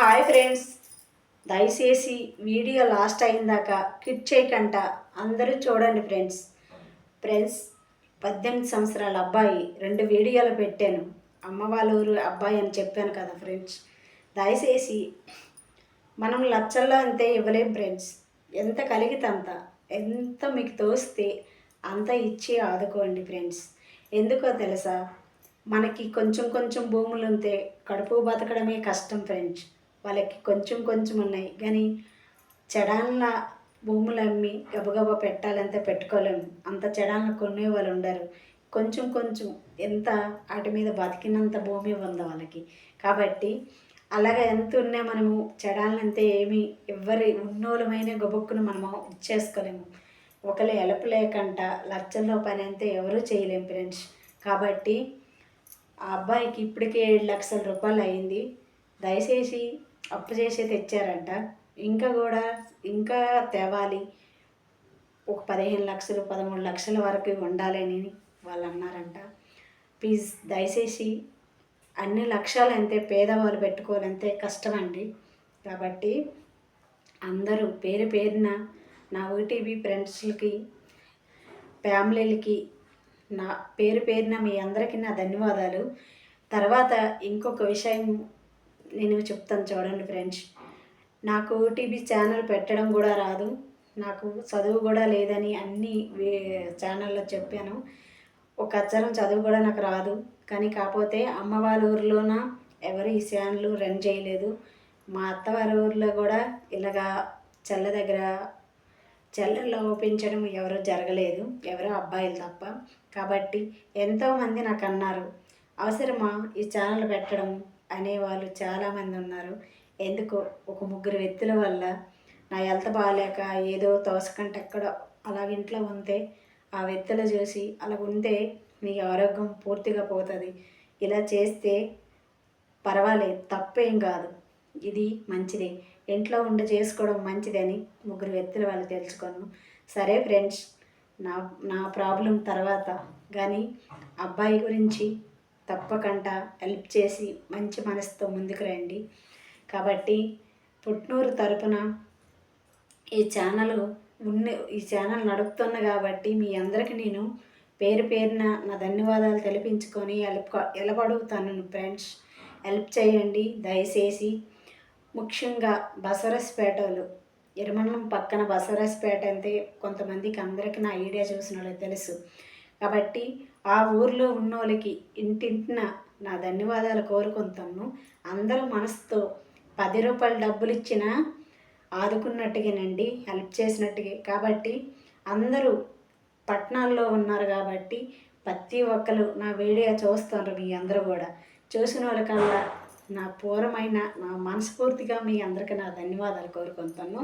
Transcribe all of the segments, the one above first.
Hi friends, దయచేసి video last అయిందాక click చేయకంట అందరూ చూడండి ఫ్రెండ్స్. ఫ్రెండ్స్ 18 సంవత్సరాల అబ్బాయి 2 వీడియోలు పెట్టాను. అమ్మ వాళ్ళ ఊరు అబ్బాయి అని చెప్పాను కదా ఫ్రెండ్స్. దయచేసి మనం లక్షల్లో అంతే ఇవ్వలేం ఫ్రెండ్స్. ఎంత కలిగితే అంత, ఎంత మీకు తోస్తే అంత ఇచ్చి ఆదుకోండి ఫ్రెండ్స్. ఎందుకో తెలుసా, మనకి కొంచెం కొంచెం భూములు ఉంటే కడుపు బతకడమే కష్టం ఫ్రెండ్స్. వాళ్ళకి కొంచెం కొంచెం ఉన్నాయి కానీ చెడాన్ల భూములు అమ్మి గబగబా పెట్టాలంటే పెట్టుకోలేము. అంత చెడాన్ల కొనే వాళ్ళు ఉండరు. కొంచెం కొంచెం ఎంత వాటి మీద బతికినంత భూమి ఉంది వాళ్ళకి. కాబట్టి అలాగే ఎంత ఉన్నా మనము చెడాలంతే ఏమి ఎవరి ఉన్నోలమైన గబుక్కును మనము ఇచ్చేసుకోలేము. ఒకళ్ళు హెల్ప్ లేకంట లక్షల్లో పని అంతే ఎవరూ చేయలేము ఫ్రెండ్స్. కాబట్టి ఆ అబ్బాయికి ఇప్పటికే 7 లక్షల రూపాయలు అయింది. దయచేసి అప్పు చేసి తెచ్చారంట, ఇంకా తేవాలి. ఒక 15 లక్షలు 13 లక్షల వరకు ఉండాలని వాళ్ళు అన్నారంట. ప్లీజ్ దయచేసి అన్ని లక్షలు అంతే పేదవాళ్ళు పెట్టుకోవాలంటే కష్టమండి. కాబట్టి అందరూ పేరు పేరున నా ఓటీవీ ఫ్రెండ్స్లకి, ఫ్యామిలీలకి నా పేరు పేరున మీ అందరికీ నా ధన్యవాదాలు. తర్వాత ఇంకొక విషయం నేను చెప్తాను చూడండి ఫ్రెండ్స్. నాకు ఓటీవీ ఛానల్ పెట్టడం కూడా రాదు. నాకు చదువు కూడా లేదని అన్ని ఛానల్లో చెప్పాను. ఒక అక్షరం చదువు కూడా నాకు రాదు. కానీ కాకపోతే అమ్మ వాళ్ళ ఊరిలోన ఎవరు ఈ ఛానల్ రన్ చేయలేదు. మా అత్తవారి ఊరిలో కూడా ఇలాగా చెల్లెల్లో ఒప్పించడం ఎవరు జరగలేదు, ఎవరో అబ్బాయిలు తప్ప. కాబట్టి ఎంతోమంది నాకు అన్నారు, అవసరమా ఈ ఛానల్ పెట్టడం అనేవాళ్ళు చాలామంది ఉన్నారు. ఎందుకో ఒక 3 వ్యక్తుల వల్ల నా హెల్త్ బాగాలేక ఏదో తోసకంటే ఎక్కడో అలాగ ఇంట్లో ఉంటే ఆ వ్యక్తులు చూసి అలా ఉంటే నీ ఆరోగ్యం పూర్తిగా పోతుంది, ఇలా చేస్తే పర్వాలేదు, తప్పేం కాదు, ఇది మంచిదే, ఇంట్లో ఉండి చేసుకోవడం మంచిదని 3 వ్యక్తుల వాళ్ళు తెలుసుకున్నాను. సరే ఫ్రెండ్స్, నా నా ప్రాబ్లం తర్వాత కానీ అబ్బాయి గురించి తప్పకుండా హెల్ప్ చేసి మంచి మనసుతో ముందుకు రండి. కాబట్టి పుట్నూరు తరపున ఈ ఛానల్ నడుపుతున్నా కాబట్టి మీ అందరికీ నేను పేరు పేరున నా ధన్యవాదాలు తెలిపించుకొని హెల్ప్ అడుగుతాను ఫ్రెండ్స్. హెల్ప్ చేయండి దయచేసి. ముఖ్యంగా బసవరాజపేటలో, ఎర్రమండలం పక్కన బసవరాజపేట అంటే కొంతమందికి అందరికీ నా ఐడియా చూసిన వాళ్ళకి తెలుసు. కాబట్టి ఆ ఊర్లో ఉన్న వాళ్ళకి ఇంటింటిన నా ధన్యవాదాలు కోరుకుంటాను. అందరూ మనసుతో 10 రూపాయల డబ్బులు ఇచ్చినా ఆదుకున్నట్టుగానండి, హెల్ప్ చేసినట్టుగా. కాబట్టి అందరూ పట్టణాల్లో ఉన్నారు కాబట్టి ప్రతి ఒక్కరు నా వీడియో చూస్తున్నారు. మీ అందరూ కూడా చూసిన వాళ్ళకల్లా నా మనస్ఫూర్తిగా మీ అందరికీ నా ధన్యవాదాలు కోరుకుంటాను.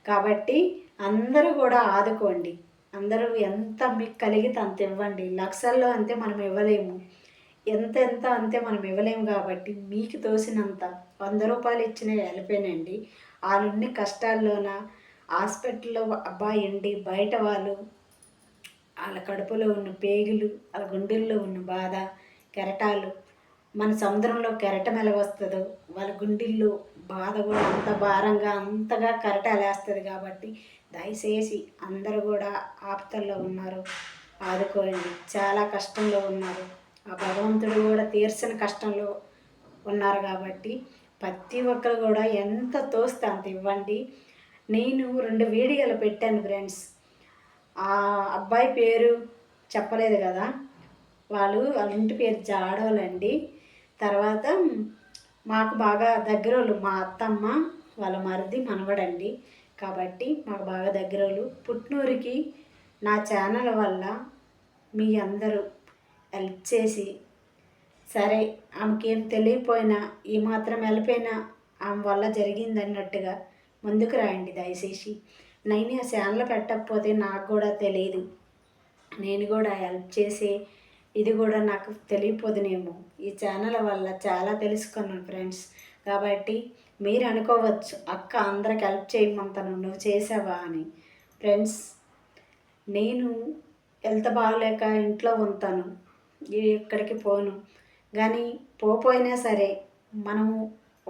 కాబట్టి అందరూ కూడా ఆదుకోండి. అందరూ ఎంత మీకు కలిగితే అంత ఇవ్వండి. లక్షల్లో అంతే మనం ఇవ్వలేము, ఎంత అంతే మనం ఇవ్వలేము. కాబట్టి మీకు తోసినంత 100 రూపాయలు ఇచ్చిన వెళ్ళిపోయినండి. వాళ్ళున్ని కష్టాల్లోన హాస్పిటల్లో అబ్బాయి ఉండి బయట వాళ్ళ కడుపులో ఉన్న పేగులు, వాళ్ళ గుండెల్లో ఉన్న బాధ, కెరటాలు, మన సముద్రంలో కెరటం ఎలా వస్తుందో వాళ్ళ గుండెల్లో బాధ కూడా అంత భారంగా అంతగా కెరటాలు వేస్తుంది. కాబట్టి దయచేసి అందరూ కూడా ఆపదల్లో ఉన్నారు, ఆదుకోండి. చాలా కష్టంలో ఉన్నారు, ఆ భగవంతుడు కూడా తీర్చిన కష్టంలో ఉన్నారు. కాబట్టి ప్రతి ఒక్కరు కూడా ఎంత తోస్తే అంత ఇవ్వండి. నేను 2 వీడియోలు పెట్టాను ఫ్రెండ్స్. ఆ అబ్బాయి పేరు చెప్పలేదు కదా, వాళ్ళ ఇంటి పేరు జాడోలండి. తర్వాత మాకు బాగా దగ్గరోళ్ళు, మా అత్తమ్మ వాళ్ళ మరిది మనవడండి. కాబట్టి మాకు బాగా దగ్గరోళ్ళు. పుట్నూరుకి నా ఛానల్ వల్ల మీ అందరూ హెల్ప్ చేసి, సరే ఆమెకేం తెలియపోయినా ఈ మాత్రం వెళ్ళిపోయినా ఆమె వల్ల జరిగిందన్నట్టుగా ముందుకు రాయండి దయచేసి. నేను ఆ ఛానల్ పెట్టకపోతే నాకు కూడా తెలియదు, నేను కూడా హెల్ప్ చేసే ఇది కూడా నాకు తెలియపోదునేమో. ఈ ఛానల్ వల్ల చాలా తెలుసుకున్నాను ఫ్రెండ్స్. కాబట్టి మీరు అనుకోవచ్చు, అక్క అందరికి హెల్ప్ చేయమంటాను, నువ్వు చేసావా అని. ఫ్రెండ్స్, నేను హెల్త్ బాగలేక ఇంట్లో ఉంటాను, ఎక్కడికి పోను. కానీ పోయినా సరే మనము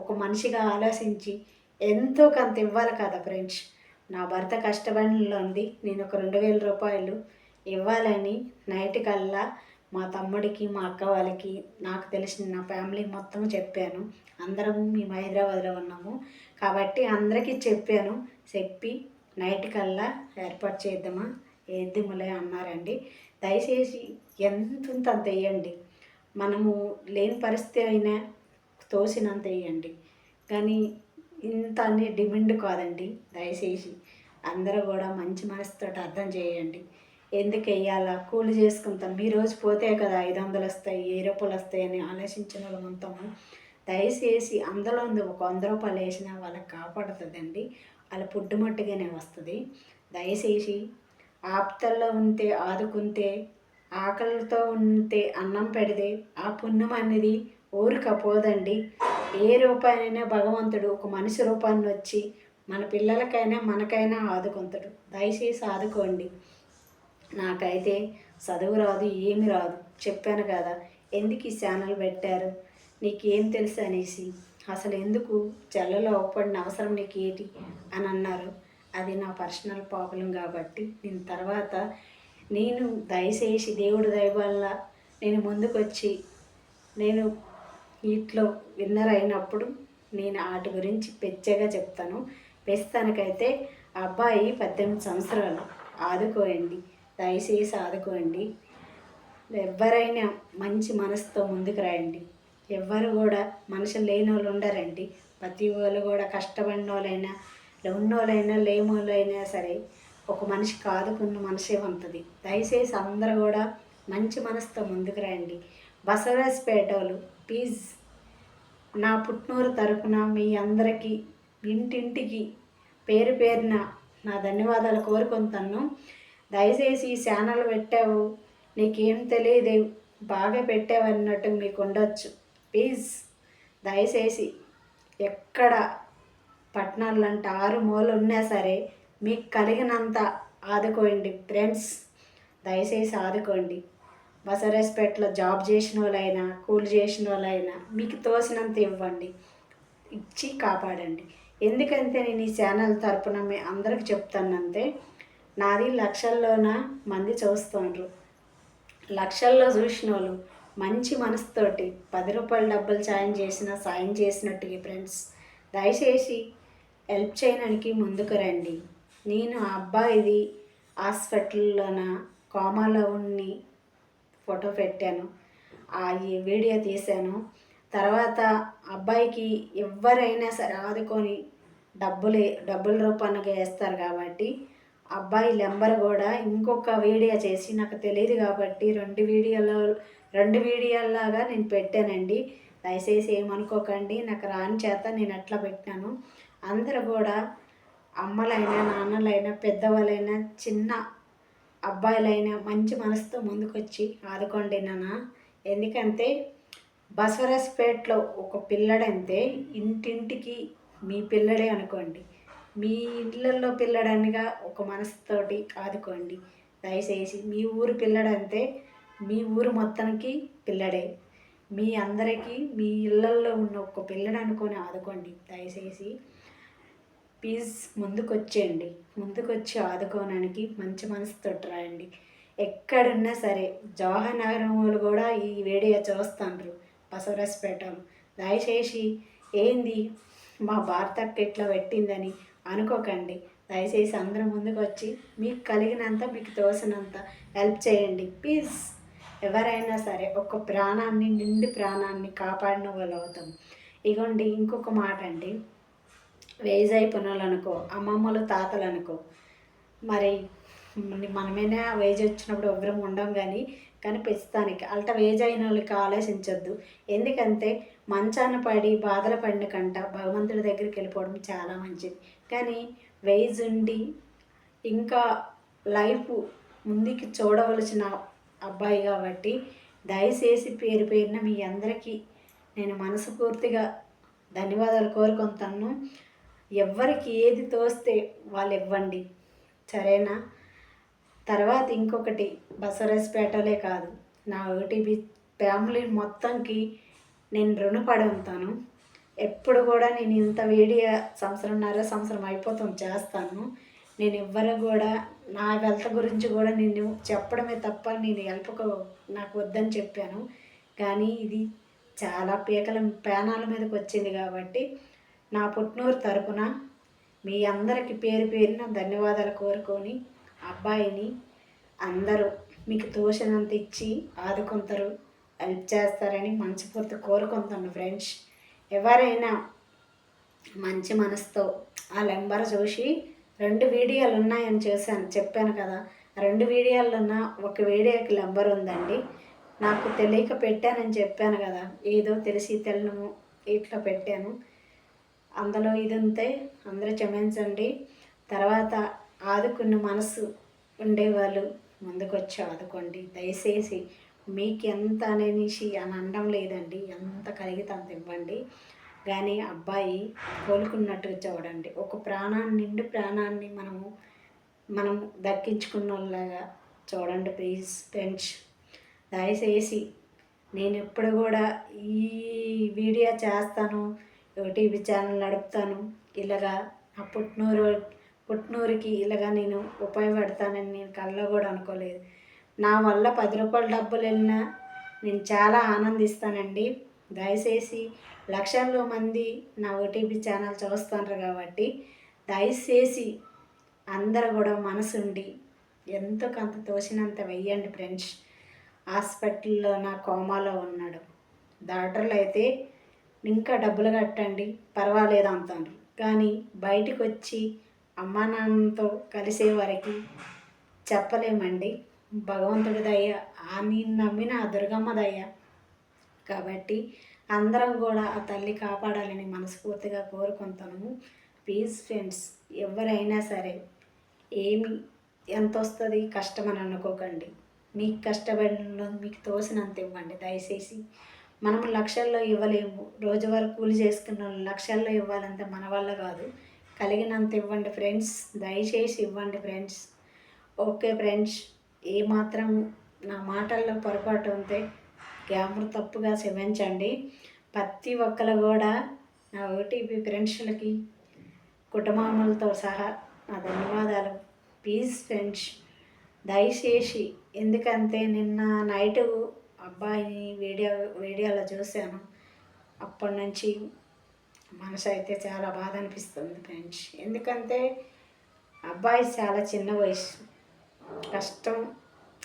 ఒక మనిషిగా ఆలోచించి ఎంతో కొంత ఇవ్వాలి కదా ఫ్రెండ్స్. నా భర్త కష్టపడిలో ఉంది, నేను ఒక 2000 రూపాయలు ఇవ్వాలని నైట్ కల్లా మా తమ్ముడికి మా అక్క వాళ్ళకి నాకు తెలిసిన నా ఫ్యామిలీ మొత్తం చెప్పాను. అందరం మేము హైదరాబాద్లో ఉన్నాము కాబట్టి అందరికీ చెప్పాను. చెప్పి నైట్ కల్లా ఏర్పాటు చేద్దామా వేద్దాములే అన్నారండి. దయచేసి ఎంత అంత వేయండి, మనము లేని పరిస్థితి అయినా తోసినంత వేయండి, కానీ ఇంత అనే డిమాండ్ కాదండి. దయచేసి అందరూ కూడా మంచి మనసుతో అర్థం చేయండి. ఎందుకు వెయ్యాలా, కూలి చేసుకుంటాం, మీ రోజు పోతే కదా 500 వస్తాయి 1000 రూపాయలు వస్తాయి అని ఆలోచించిన వాళ్ళం ఉంటాము. దయచేసి అందులో ఒక 100 రూపాయలు వేసినా వాళ్ళకి కాపాడుతుందండి, వాళ్ళ పుట్టుమట్టుగానే వస్తుంది. దయచేసి ఆప్తల్లో ఉంటే ఆదుకుంటే, ఆకలితో ఉంటే అన్నం పెడితే ఆ పుణ్యం అనేది ఊరికపోదండి. ఏ రూపాయనైనా భగవంతుడు ఒక మనిషి రూపాన్ని వచ్చి మన పిల్లలకైనా మనకైనా ఆదుకుంటాడు. దయచేసి ఆదుకోండి. నాకైతే చదువు రాదు, ఏమి రాదు, చెప్పాను కదా ఎందుకు ఈ ఛానల్ పెట్టారు, నీకేం తెలుసు అనేసి, అసలు ఎందుకు చెల్లలో ఒప్పడిన అవసరం నీకు ఏంటి అని అన్నారు. అది నా పర్సనల్ ప్రాబ్లం కాబట్టి నేను దయచేసి దేవుడి దయ వల్ల నేను ముందుకొచ్చి నేను వీటిలో విన్నర్ అయినప్పుడు నేను వాటి గురించి పెచ్చగా చెప్తాను. ప్రస్తుతానికైతే అబ్బాయి 18 సంవత్సరాలు, ఆదుకోండి, దయచేసి ఆదుకోండి. ఎవరైనా మంచి మనసుతో ముందుకు రండి. ఎవ్వరు కూడా మనుషులు లేని వాళ్ళు ఉండరండి. ప్రతి వాళ్ళు కూడా కష్టపడిన వాళ్ళైనా ఉన్నోళ్ళైనా లేమోళ్ళైనా సరే ఒక మనిషికి ఆదుకున్న మనసే ఉంటుంది. దయచేసి అందరూ కూడా మంచి మనసుతో ముందుకు రండి. బసవరాజపేట వాళ్ళు ప్లీజ్ నా పుట్టినూరు తరపున మీ అందరికీ ఇంటింటికి పేరు పేరున నా ధన్యవాదాలు కోరుకుంటాను. దయచేసి ఈ ఛానల్ పెట్టావు, నీకేం తెలియదు, బాగా పెట్టావు అన్నట్టు మీకు ఉండొచ్చు. ప్లీజ్ దయచేసి ఎక్కడ పట్టణాలు అంటే 6 మూలలు ఉన్నా సరే మీకు కలిగినంత ఆదుకోండి ఫ్రెండ్స్. దయచేసి ఆదుకోండి. బసవరాజపేటలో జాబ్ చేసిన వాళ్ళైనా కూలి చేసిన వాళ్ళైనా మీకు తోసినంత ఇవ్వండి, ఇచ్చి కాపాడండి. ఎందుకంటే నేను ఈ ఛానల్ తరపున మీ అందరికి చెప్తానంతే, నాది లక్షల్లోన మంది చూస్తుండ్రు. లక్షల్లో చూసిన వాళ్ళు మంచి మనసుతోటి 10 రూపాయల డబ్బులు సాయం చేసినట్టుగా ఫ్రెండ్స్. దయచేసి హెల్ప్ చేయడానికి ముందుకు రండి. నేను ఆ అబ్బాయిది హాస్పిటల్లోన కోమాలో ఉండి ఫోటో పెట్టాను, ఈ వీడియో తీశాను. తర్వాత అబ్బాయికి ఎవరైనా సరే ఆదుకొని డబ్బుల రూపానికి వేస్తారు కాబట్టి అబ్బాయి నెంబర్ కూడా ఇంకొక వీడియో చేసి నాకు తెలియదు కాబట్టి 2 వీడియోలాగా నేను పెట్టానండి. దయచేసి ఏమనుకోకండి, నాకు రాని చేత నేను అట్లా పెట్టాను. అందరూ కూడా అమ్మలైనా నాన్నలైనా పెద్దవాళ్ళైనా చిన్న అబ్బాయిలైనా మంచి మనసుతో ముందుకొచ్చి ఆదుకోండి నాన్న. ఎందుకంటే బసవరాజపేటలో ఒక పిల్లడంతే ఇంటింటికి మీ పిల్లడే అనుకోండి, మీ ఇళ్ళల్లో పిల్లడనిగా ఒక మనసుతోటి ఆదుకోండి. దయచేసి మీ ఊరు పిల్లడంతే మీ ఊరు మొత్తానికి పిల్లడే, మీ అందరికీ మీ ఇళ్ళల్లో ఉన్న ఒక పిల్లడు అనుకొని ఆదుకోండి. దయచేసి ప్లీజ్ ముందుకొచ్చి ఆదుకోవడానికి మంచి మనసుతో రాయండి. ఎక్కడున్నా సరే జవహర్ నగరం వాళ్ళు కూడా ఈ వీడియో చూస్తాండ్రు బసవరాజపేటలో. దయచేసి ఏంది మా భారతక్క ఇట్లా పెట్టిందని అనుకోకండి. దయచేసి అందరూ ముందుకు వచ్చి మీకు కలిగినంత మీకు తోసినంత హెల్ప్ చేయండి ప్లీజ్. ఎవరైనా సరే ఒక నిండి ప్రాణాన్ని కాపాడిన వాళ్ళు అవుతాం. ఇగోండి ఇంకొక మాట అండి, వేజ్ అయిపోయిన వాళ్ళు అనుకో, అమ్మమ్మలు తాతలు అనుకో, మరి మనమైనా వేజ్ వచ్చినప్పుడు ఎవరం ఉండం కానీ ప్రస్తుతానికి అల్ట వేజ్ అయిన వాళ్ళకి ఆలోచించొద్దు. ఎందుకంటే మంచాన పడి బాధలు పడిన కంట భగవంతుడి దగ్గరికి వెళ్ళిపోవడం చాలా మంచిది. కానీ వేజ్ ఉండి ఇంకా లైఫ్ ముందుకి చూడవలసిన అబ్బాయి కాబట్టి దయచేసి పేరున మీ అందరికీ నేను మనస్ఫూర్తిగా ధన్యవాదాలు కోరుకుంటాను. ఎవరికి ఏది తోస్తే వాళ్ళు ఇవ్వండి, సరేనా? తర్వాత ఇంకొకటి, బసవరాజపేటలే కాదు నా ఓటీబీ ఫ్యామిలీ మొత్తంకి నేను రుణపడి ఉంటాను. ఎప్పుడు కూడా నేను ఇంత వీడియో సంవత్సరం అయిపోతుంది చేస్తాను. నేను ఎవ్వరు కూడా నా హెల్త్ గురించి కూడా నేను చెప్పడమే తప్ప నేను హెల్ప్కు నాకు వద్దని చెప్పాను. కానీ ఇది చాలా ప్రాణాల మీదకి వచ్చింది కాబట్టి నా పుట్టినూరు తరపున మీ అందరికీ పేరు పేరున ధన్యవాదాలు కోరుకొని అబ్బాయిని అందరూ మీకు తోచినంత ఇచ్చి ఆదుకుంటారు, హెల్ప్ చేస్తారని మనస్ఫూర్తి కోరుకుంటాను ఫ్రెండ్స్. ఎవరైనా మంచి మనసుతో ఆ నెంబర్ చూసి 2 వీడియోలు ఉన్నాయని చెప్పాను కదా. 2 వీడియోలున్న ఒక వీడియోకి నెంబర్ ఉందండి. నాకు తెలియక పెట్టానని చెప్పాను కదా, ఏదో తెలిసి తెలను ఇట్లా పెట్టాను. అందులో ఇది ఉంటే అందరూ క్షమించండి. తర్వాత ఆదుకున్న మనసు ఉండేవాళ్ళు ముందుకొచ్చి ఆదుకోండి దయచేసి. మీకు ఎంత అనేసి అని అనడం లేదండి, ఎంత కలిగితే అంత ఇవ్వండి. కానీ అబ్బాయి కోలుకున్నట్టుగా చూడండి. ఒక నిండు ప్రాణాన్ని మనం దక్కించుకున్న వాళ్ళగా చూడండి ప్లీజ్ ఫ్రెండ్స్. దయచేసి నేను ఎప్పుడు కూడా ఈ వీడియో చేస్తాను, యూట్యూబ్ ఛానల్ నడుపుతాను, ఇలాగా నా పుట్టినూరికి ఇలాగా నేను ఉపయోగపడతానని నేను కల్లో కూడా అనుకోలేదు. నా వల్ల 10 రూపాయల డబ్బులు వెళ్ళినా నేను చాలా ఆనందిస్తానండి. దయచేసి లక్షల్లో మంది నా ఓటీపీ ఛానల్ చూస్తున్నారు కాబట్టి దయచేసి అందరూ కూడా మనసుండి ఎంతో కొంత తోచినంత వెయ్యండి ఫ్రెండ్స్. హాస్పిటల్లో నా కోమాలో ఉన్నాడు. డాక్టర్లు అయితే ఇంకా డబ్బులు కట్టండి పర్వాలేదు అంటారు. కానీ బయటకు వచ్చి అమ్మా నాన్నతో కలిసే వరకు చెప్పలేమండి. భగవంతుడి దయ, నేను నమ్మిన ఆ దుర్గమ్మ దయ. కాబట్టి అందరం కూడా ఆ తల్లి కాపాడాలని మనస్ఫూర్తిగా కోరుకుంటాము. ప్లీజ్ ఫ్రెండ్స్, ఎవరైనా సరే ఎంత వస్తుంది కష్టమని అనుకోకండి. మీకు కష్టపడిన మీకు తోసినంత ఇవ్వండి దయచేసి. మనం లక్షల్లో ఇవ్వలేము. రోజువారీ కూలి చేసుకున్న వాళ్ళు లక్షల్లో ఇవ్వాలంటే మన వల్ల కాదు. కలిగినంత ఇవ్వండి ఫ్రెండ్స్, దయచేసి ఇవ్వండి ఫ్రెండ్స్. ఓకే ఫ్రెండ్స్, ఏమాత్రం నా మాటల్లో పొరపాటు ఉంటే గ్యామర్ తప్పుగా క్షమించండి. ప్రతి ఒక్కరు కూడా నా ఓటీపీ ఫ్రెండ్స్లకి కుటుంబాలతో సహా నా ధన్యవాదాలు. ప్లీజ్ ఫ్రెండ్స్ దయచేసి. ఎందుకంటే నిన్న నైటు అబ్బాయిని వీడియోలో చూశాను. అప్పటి నుంచి మనసు అయితే చాలా బాధ అనిపిస్తుంది ఫ్రెండ్స్. ఎందుకంటే అబ్బాయి చాలా చిన్న వయసు.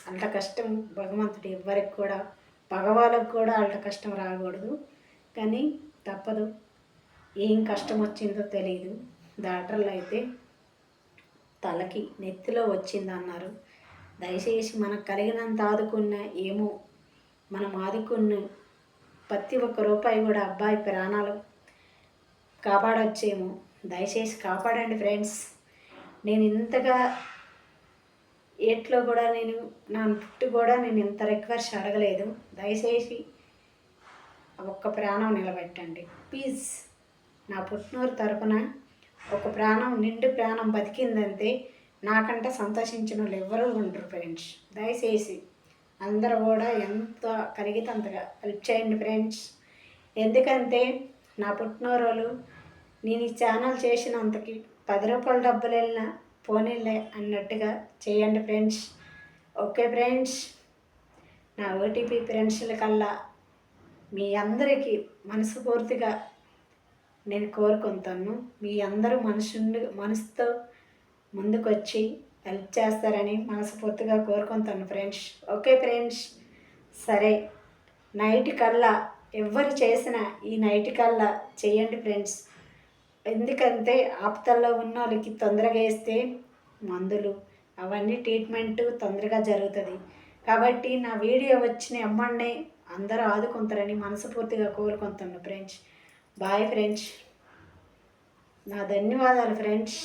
అంత కష్టం భగవంతుడు ఎవ్వరికి కూడా, పగవాళ్ళకు కూడా అంత కష్టం రాకూడదు. కానీ తప్పదు, ఏం కష్టం వచ్చిందో తెలియదు. డాక్టర్లు అయితే తలకి నెత్తిలో వచ్చిందన్నారు. దయచేసి మనకు కలిగినంత ఆదుకున్న ఏమో మనం ఆదుకున్న ప్రతి ఒక్క రూపాయి కూడా అబ్బాయి ప్రాణాలు కాపాడొచ్చేమో. దయచేసి కాపాడండి ఫ్రెండ్స్. నేను ఇంతగా ఏట్లో కూడా నా పుట్టి కూడా నేను ఇంత రిక్వెస్ట్ అడగలేదు. దయచేసి ఒక్క ప్రాణం నిలబెట్టండి ప్లీజ్. నా పుట్టినూరు తరపున ఒక నిండు ప్రాణం బతికిందంటే నాకంటే సంతోషించిన వాళ్ళు ఎవరు ఉండరు ఫ్రెండ్స్. దయచేసి అందరూ కూడా ఎంత కలిగితే అంతగా హెల్ప్ చేయండి ఫ్రెండ్స్. ఎందుకంటే నా పుట్టినరోజు నేను ఈ ఛానల్ చేసినంతకి 10 రూపాయల డబ్బులు వెళ్ళినా పోనీలే అన్నట్టుగా చేయండి ఫ్రెండ్స్. ఓకే ఫ్రెండ్స్, నా ఓటీపీ ఫ్రెండ్స్ల కల్లా మీ అందరికీ మనస్ఫూర్తిగా నేను కోరుకుంటాను. మీ అందరూ మనసుతో ముందుకొచ్చి హెల్ప్ చేస్తారని మనస్ఫూర్తిగా కోరుకుంటాను ఫ్రెండ్స్. ఓకే ఫ్రెండ్స్, సరే నైట్ కల్లా ఎవరు చేసినా ఈ నైట్ కల్లా చేయండి ఫ్రెండ్స్. ఎందుకంటే ఆపదల్లో ఉన్న వాళ్ళకి తొందరగా వేస్తే మందులు అవన్నీ ట్రీట్మెంట్ తొందరగా జరుగుతుంది. కాబట్టి నా వీడియో వచ్చిన అమ్మనే అందరూ ఆదుకుంటారని మనస్ఫూర్తిగా కోరుకుంటున్నాను ఫ్రెండ్స్. బాయ్ ఫ్రెండ్స్, నా ధన్యవాదాలు ఫ్రెండ్స్.